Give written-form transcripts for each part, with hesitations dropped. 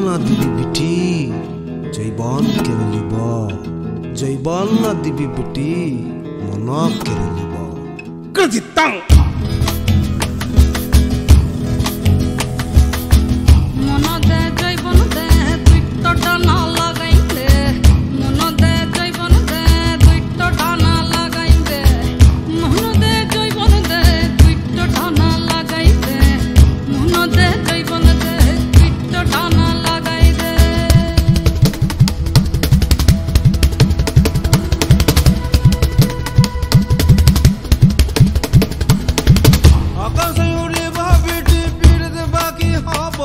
না দিবি বিটি জৈবন কেরলিব জৈবন না দিবি বিটি মন কেরলিব কজিতাং মন দে জৈবন দে তুই তো ডানা লাগাইলে মন দে জৈবন দে তুই তো ডানা লাগাইলে মন দে জৈবন দে তুই তো ডানা লাগাইলে মন দে জৈবন দে তুই তো ডানা লাগাইলে আকাশে উড়িব বিটি পিড়তে বাকি হব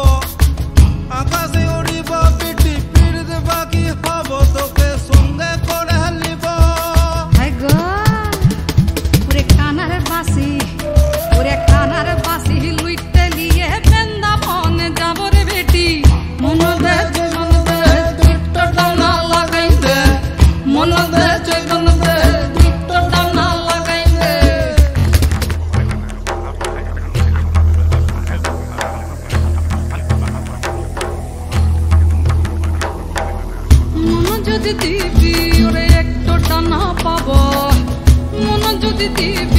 আকাশে উড়িব বিটি পিড়তে বাকি হব তোকে সঙ্গে করে লিব হাই গো ওরে কানার বাসি লুইতে লিয়ে বৃন্দাবন যাব রে বেটি মন দে জৈবন দে তুই তো ডানা লাগাইলে মন দে জৈবন দে তুই তো ডানা লাগাইলে মন যদি দিবি ওরে একটু ডানা পাবো মন যদি দিবি